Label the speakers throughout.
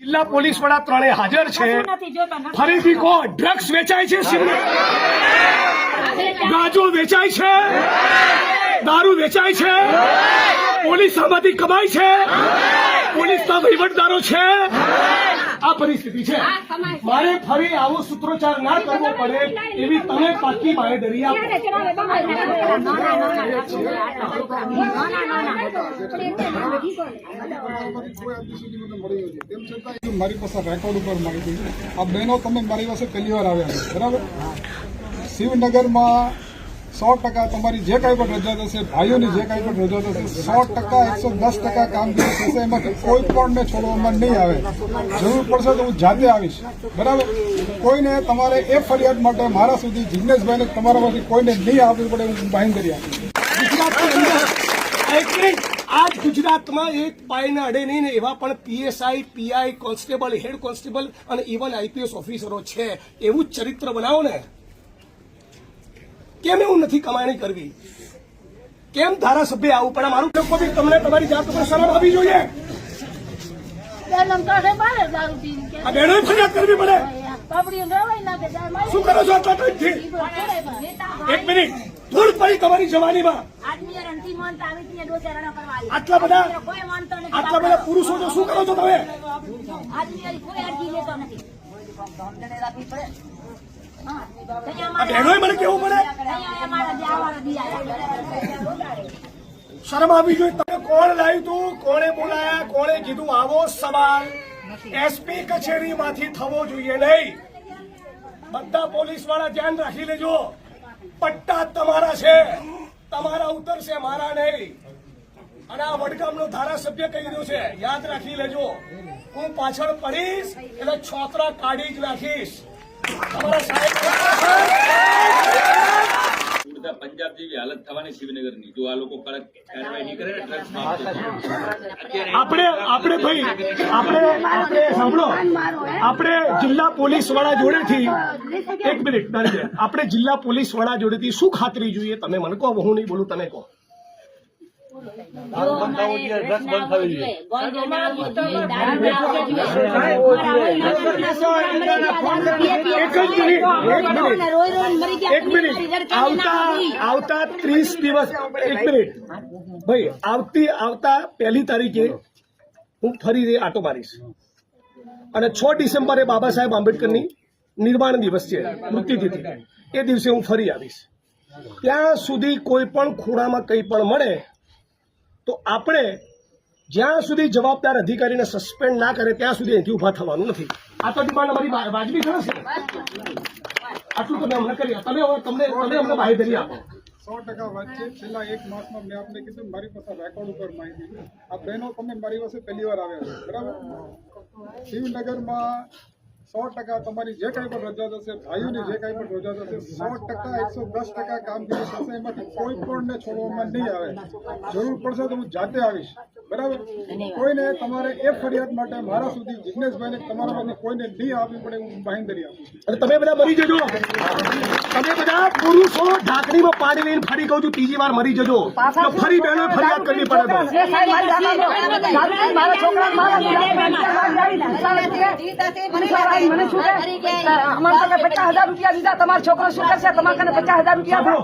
Speaker 1: જિલ્લા પોલીસ વડા ત્રણે હાજર છે। ફરીથી કહો, ડ્રગ્સ વેચાય છે શિવનગર, ગાંજો વેચાય છે, દારૂ વેચાય છે, પોલીસ આમાંથી કમાય છે, પોલીસના વહીવટદારો છે। આ પરિસ્થિતિ છે। મારે ફરી આવો સૂત્રોચ્ચાર ના કરવો પડે એવી તમે પાકી બાંહેધરી આપો।
Speaker 2: મારી પાસે રેકોર્ડ ઉપર માહિતી આ બહેનો તમે મારી પાસે પહેલી વાર આવ્યા છો, બરાબર? શિવનગરમાં 100% તમારી જે કાંઈ પણ રજૂઆત હશે, ભાઈઓની જે કાંઈ પણ રજૂઆત હશે, 100% 110% કામગીરી થશે। એમાંથી કોઈ પણને છોડવામાં નહીં આવે। જરૂર પડશે તો હું જાતે આવીશ, બરાબર? કોઈને તમારે એ ફરિયાદ માટે મારા સુધી જિજ્ઞેશભાઈને તમારામાંથી કોઈને નહીં આપવી પડે, હું બાંહેધરી આપીશ।
Speaker 1: આજ ગુજરાતમાં એક પાયને અડે નહીં ને એવા પણ PSI, PI, constable, head constable અને ઇવન આઈપીએસ ઓફિસરો છે। એવું જ ચરિત્ર બનાવો ને। કેમ એવું નથી કમાણી કરવી? કેમ ધારાસભ્ય આવું પડે? મારું લોકો બી તમને તમારી જાત પર શરમ આવવી જોઈએ। આ બહેનોએ ફરિયાદ કરવી પડે। શું કરો છો આટલા ટાઈમથી? એક મિનિટ, ધૂળ પડી તમારી જવાનીમાં। આટલા બધા પુરુષો તો શું કરો છો તમે? આ બહેનોએ મને કેવું પડે? શરમ આવવી જોઈએ। તમે કોણ લાવ્યું તું, કોણે બોલાયા, કોણે કીધું? આવો સવાલ એસપી કચેરીમાંથી થવો જોઈએ નહીં। બધા પોલીસ વાળા ધ્યાન રાખી લેજો। પટ્ટા તમારા છે, તમારા ઉતરશે, મારા નહીં। અને આ વડગામનો ધારાસભ્ય કહી રહ્યો છે, યાદ રાખી લેજો, હું પાછળ પડીશ એટલે છોતરા કાઢી જ નાખીશ। તમારા સાહેબ
Speaker 3: પંજાબ જેવી હાલત થવાની શિવનગરની, જો આ લોકો કડક કાર્યવાહી નહીં કરે ને
Speaker 1: આપણે સાંભળો, આપણે જિલ્લા પોલીસ વડા જોડેથી એક મિનિટ, આપણે જિલ્લા પોલીસ વડા જોડેથી શું ખાતરી જોઈએ? તમે મને કહો, હું નહીં બોલું, તમે કહો। આવતા 30 દિવસ, એક મિનિટ ભાઈ, આવતા 1 તારીખે હું ફરી આટો મારીશ અને 6 ડિસેમ્બરે બાબા સાહેબ આંબેડકરની નિર્વાણ દિવસ છે, મૃત્યુતિથિ, એ દિવસે હું ફરી આવીશ। ત્યાં સુધી કોઈ પણ ખૂણામાં કંઈ પણ મળે તો આપણે જ્યાં સુધી જવાબદાર અધિકારીને સસ્પેન્ડ ના કરે ત્યાં સુધી અહીંથી ઉભા થવાનું નથી। આ તો ડિમાન્ડ અમારી વાજબી ખરશે। આટલું તમે અમને કરી, તમે અમને બાંહેધરી આપો।
Speaker 2: 100% વાત છે। છેલ્લા 1 માસમાં મેં આપને કીધું મારી પાસે રેકોર્ડ ઉપર માહિતી આ બહેનો તમે મારી પાસે પહેલી વાર આવ્યા છો, બરાબર? શિવનગરમાં 100% તમારી જે કાંઈ પણ રજૂઆત હશે, ભાઈઓની જે કાંઈ પણ રજૂઆત હશે, 100% 110% કામગીરી થશે। એમાંથી કોઈ પણને છોડવામાં નહીં આવે। જરૂર પડશે તો હું જાતે આવીશ, બરાબર? કોઈને તમારે એ ફરિયાદ માટે મારા સુધી જિજ્ઞેશભાઈને તમારામાંથી કોઈને નહીં આપવી પડે, હું બાંહેધરી આપીશ।
Speaker 1: અને તમે બધા મરી જજો। તમે બધા પુરુષો ઢાંકણીમાં પાણી લઈને ફરી કહું છું, ત્રીજી વાર મરી જજો તો ફરી બહેનો ફરિયાદ કરવી પડે તો।
Speaker 4: ₹50,000 દીધા, તમારો છોકરો શું કરશે? તમારા કને ₹50,000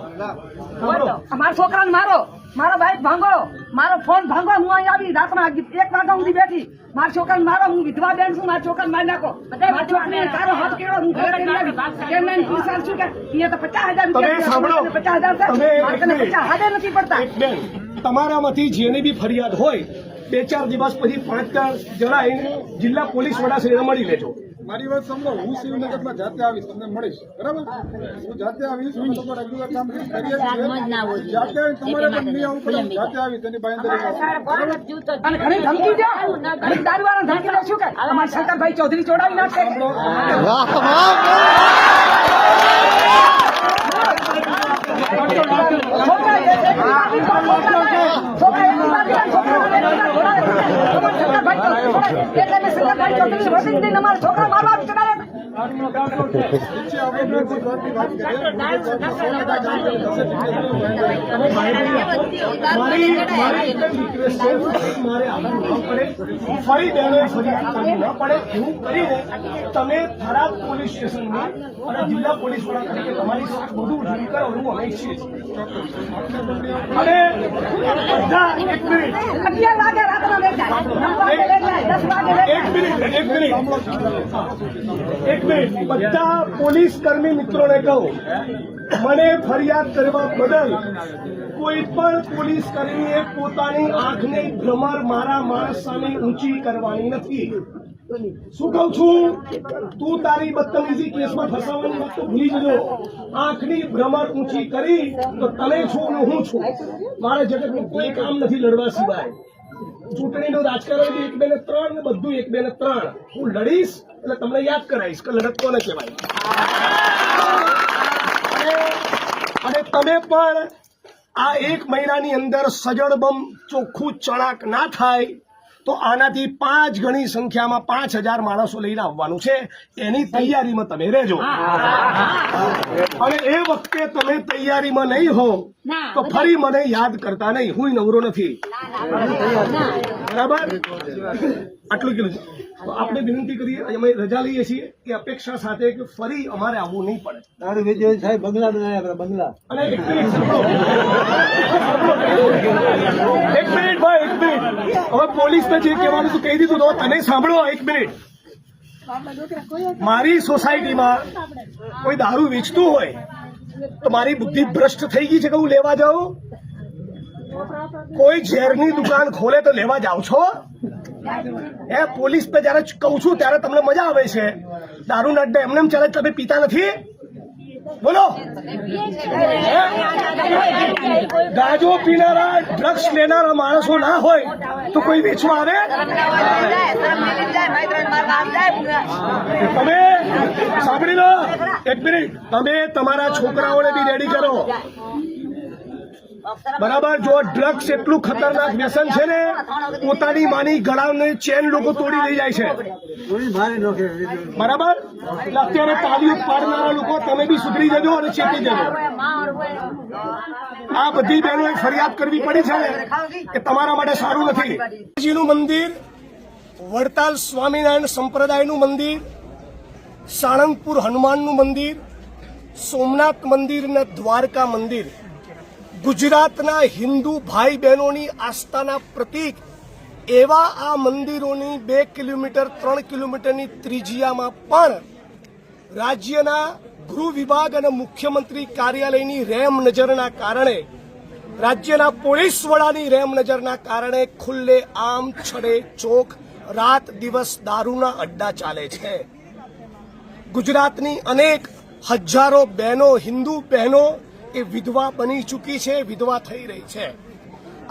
Speaker 4: અમારા છોકરાને મારો, મારો બાઈક ભાંગો, મારો ફોન ભાંગો, હું અહીં આવી રાતના 1 વાગ્યા સુધી બેઠી, મારા છોકરાને મારો, હું વિધવા બેન છું, મારા છોકરાને મારી નાખો, મારા છોકરીને તારો હાથ કેળો, હું ઘરે કરી આવી કેમ નહીં? પુરુષાર શું કે અહીંયા તો ₹50,000 ₹50,000 નથી પડતા।
Speaker 1: તમારામાંથી જેની બી ફરિયાદ હોય 2-4 દિવસ પછી 5 જણા જિલ્લા પોલીસ વડા શ્રીને મળી લેજો।
Speaker 2: મારી વાત સાંભળો, હું શિવનગરમાં જાતે આવીશ, તમને મળીશ, બરાબર? હું જાતે આવીશ, હું તમારું રેગ્યુલર કામ કરીશ, જાતે તમારે પણ નહીં આવવું પડે, જાતે આવીશ, તેની બાંહેધરી
Speaker 4: અને ઘણી ધમકી દે, ઘણી દારૂવાળા ધમકી દે, શું કે અમારા શંકરભાઈ ચૌધરી ચોડાવી નાખશે। છોકરા મારવા
Speaker 2: નીચે આપણે ગુજરાતની વાત કરીએ ગુજરાતમાં 100% જાણ
Speaker 1: મારી એક જ રિક્વેસ્ટ છે, મારે આવું ન પડે, ફરી બહેનોએ ફરિયાદ કરવી ન પડે એવું કરીને તમે થરાદ પોલીસ સ્ટેશનમાં અને જિલ્લા પોલીસ વડા તરીકે તમારી સાથે બધું ડીલ કરો એવું અમે ઈચ્છીએ છીએ. અને બધા એક મિનિટ
Speaker 4: 11 વાગે રાતના લઈ જાય 9 વાગે લઈ જાય 10 વાગે લઈ જાય.
Speaker 1: એક મિનિટ બધા પોલીસ કર્મી મિત્રોને કહું, મને ફરિયાદ કરવા બદલ કોઈ પણ પોલીસ કર્મીએ પોતાની આંખની ભ્રમર મારા માણસ સામે ઊંચી કરવાની નથી. શું કહું છું, તું તારી બદતમીજી કેસમાં ફસાવાની વાત તો ભૂલી જજો. આંખની ભ્રમર ઊંચી કરી તો તમે છો ને હું છું. મારા જગતનું કોઈ કામ નથી લડવા સિવાય. ચૂંટણીનું રાજકારણ 1, 2 ને 3 ને બધું 1, 2 ને 3 હું લડીશ એટલે તમને યાદ કરાવીશ કે લડત કોને કહેવાય. અને તમે પણ આ 1 મહિનાની અંદર સજડબમ ચોખ્ખું ચણાક ના થાય તો આનાથી 5 ગણી સંખ્યામાં 5000 માણસો લઈને આવવાનું છે. એની તૈયારીમાં તમે રહેજો. અને એ વખતે તમે તૈયારીમાં નહીં હો તો ફરી મને યાદ કરતા નહીં. હું નવરો નથી. બરાબર, આટલું કીધું. તો આપણે વિનંતી કરીએ, અમે રજા લઈએ છીએ એ અપેક્ષા સાથે કે ફરી અમારે આવવું નહીં પડે.
Speaker 5: તારું વિજય સાહેબ બંગલા બનાવ્યા બંગલા.
Speaker 1: અને એક મિનિટ સાંભળો. એક મિનિટ ભાઈ, એક મિનિટ. હવે પોલીસને જે કહેવાનું હતું કહી દીધું તો તમે સાંભળો. એક મિનિટ. મારી સોસાયટીમાં કોઈ દારૂ વેચતું હોય તો મારી બુદ્ધિ ભ્રષ્ટ થઈ ગઈ છે કે હું લેવા જાઉં? કોઈ ઝેરની દુકાન ખોલે તો લેવા જાવ છો? એ પોલીસ ને જયારે કહું છું ત્યારે તમને મજા આવે છે. દારૂ ના અડ્ડે એમને એમ ચાલે, તમે પીતા નથી? બોલો. ગાંજો પીનારા, ડ્રગ્સ લેનારા માણસો ના હોય તો કોઈ વેચવા આવે? તમે સાંભળી લો, એક મિનિટ. તમે તમારા છોકરાઓને બી રેડી કરો. બરાબર, જો ડ્રગ્સ એટલું ખતરનાક વ્યસન છે ને, પોતાની માની ગળાની ચેન લોકો તોડી લઈ જાય છે. બરાબર, એટલે અત્યારે તાલીઓ પાડનારા લોકો તમે બી સુધરી જજો અને ચેતી જજો. આ બધી બહેનોએ ફરિયાદ કરવી પડી છે કે તમારા માટે સારું નથી. જીનું મંદિર, વડતાલ સ્વામિનારાયણ સંપ્રદાયનું મંદિર, સાળંગપુર હનુમાનનું મંદિર, સોમનાથ મંદિર અને દ્વારકા મંદિર ગુજરાતના હિન્દુ ભાઈ બહેનોની આસ્થાના પ્રતીક એવા આ મંદિરોની 2 કિલોમીટર 3 કિલોમીટરની ત્રિજ્યામાં પણ રાજ્યના ગૃહ વિભાગ અને મુખ્યમંત્રી કાર્યાલયની રેમ નજરના કારણે, રાજ્યના પોલીસ વડાની રેમ નજરના કારણે ખુલ્લે આમ છડે ચોક રાત દિવસ દારૂના અડ્ડા ચાલે છે. ગુજરાતની અનેક હજારો બહેનો, હિન્દુ બહેનો એ વિધવા બની ચૂકી છે, વિધવા થઈ રહી છે.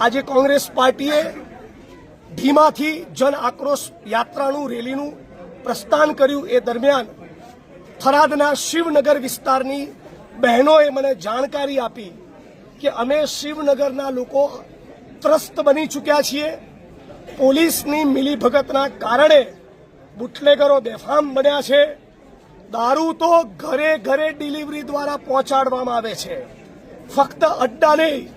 Speaker 1: આજે કોંગ્રેસ પાર્ટીએ ધીમાથી જન આક્રોશ યાત્રાનું રેલીનું પ્રસ્થાન કર્યું. એ દરમિયાન થરાદના શિવનગર વિસ્તારની બહેનોએ મને જાણકારી આપી કે અમે શિવનગરના લોકો ત્રસ્ત બની ચૂક્યા છીએ. પોલીસની મિલીભગતના કારણે બુટલેગરો બેફામ બન્યા છે. દારૂ તો ઘરે ઘરે ડિલિવરી દ્વારા પહોંચાડવામાં આવે છે. ફક્ત અડ્ડા નહીં,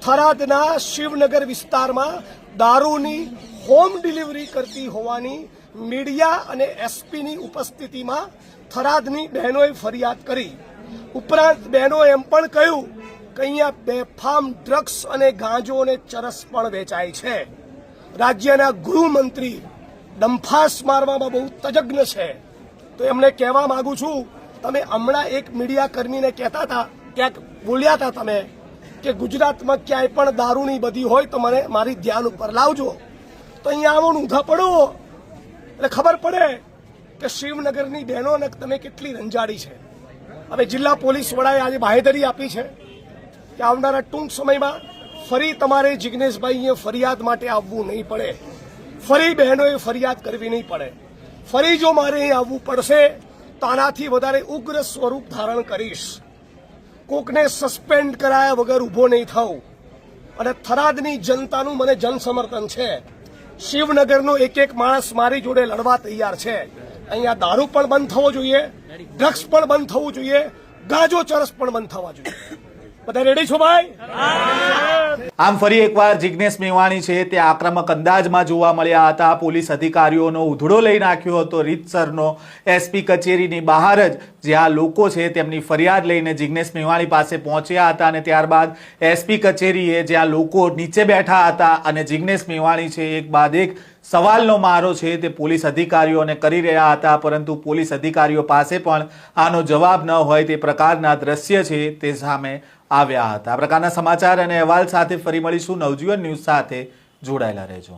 Speaker 1: થરાદના શિવનગર વિસ્તારમાં દારૂની હોમ ડિલિવરી કરતી હોવાની મીડિયા અને એસપીની ઉપસ્થિતિમાં થરાદની બહેનોએ ફરિયાદ કરી. ઉપરાંત બહેનોએ એમ પણ કહ્યું કે અહીંયા બેફામ ડ્રગ્સ અને ગાંજો અને ચરસ પણ વેચાય છે. રાજ્યના ગૃહમંત્રી ડંફાસ મારવામાં બહુ તજજ્ઞ છે. તો એમને કહેવા માંગુ છું, તમે હમણાં એક મીડિયા કર્મીને કહેતા હતા, ક્યાંક બોલ્યા હતા તમે કે ગુજરાતમાં ક્યાંય પણ દારૂની બધી હોય તો મને મારી ધ્યાન ઉપર લાવજો. તો અહીંયા આવો ઊંધા પડો એટલે ખબર પડે કે શિવનગરની બહેનોને તમે કેટલી રંજાડી છે. હવે જિલ્લા પોલીસ વડાએ આજે બાહેધરી આપી છે કે આવનારા ટૂંક સમયમાં ફરી તમારે જિગ્નેશભાઈ અહીંયા ફરિયાદ માટે આવવું નહીં પડે, ફરી બહેનોએ ફરિયાદ કરવી નહીં પડે. ફરી જો મારે અહીં આવવું પડશે તો આનાથી વધારે ઉગ્ર સ્વરૂપ ધારણ કરીશ. કોકને સસ્પેન્ડ કરાયા વગર ઊભો નહીં થવું. અને થરાદની જનતાનું મને જન સમર્થન છે. શિવનગરનો એક એક માણસ મારી જોડે લડવા તૈયાર છે. અહીંયા દારૂ પણ બંધ થવો જોઈએ, ડ્રગ્સ પણ બંધ થવું જોઈએ, ગાંજો ચરસ પણ બંધ થવા જોઈએ. બધા રેડી છો ભાઈ?
Speaker 6: આમ ફરી એકવાર જિગ્નેશ મેવાણી છે તે આક્રમક અંદાજમાં જોવા મળ્યા હતા. પોલીસ અધિકારીઓનો ઉધડો લઈ નાખ્યો હતો રીતસરનો. એસપી કચેરીની બહાર જ જ્યાં લોકો છે તેમની ફરિયાદ લઈને જિગ્નેશ મેવાણી પાસે પહોંચ્યા હતા અને ત્યારબાદ એસપી કચેરીએ જ્યાં લોકો નીચે બેઠા હતા અને જિગ્નેશ મેવાણી છે એક બાદ એક સવાલનો મારો છે તે પોલીસ અધિકારીઓને કરી રહ્યા હતા, પરંતુ પોલીસ અધિકારીઓ પાસે પણ આનો જવાબ ન હોય તે પ્રકારના દ્રશ્ય છે તે સામે આવ્યા હતા. આ પ્રકારના સમાચાર અને અહેવાલ સાથે ફરી મળીશું. નવજીવન ન્યૂઝ સાથે જોડાયેલા રહેજો.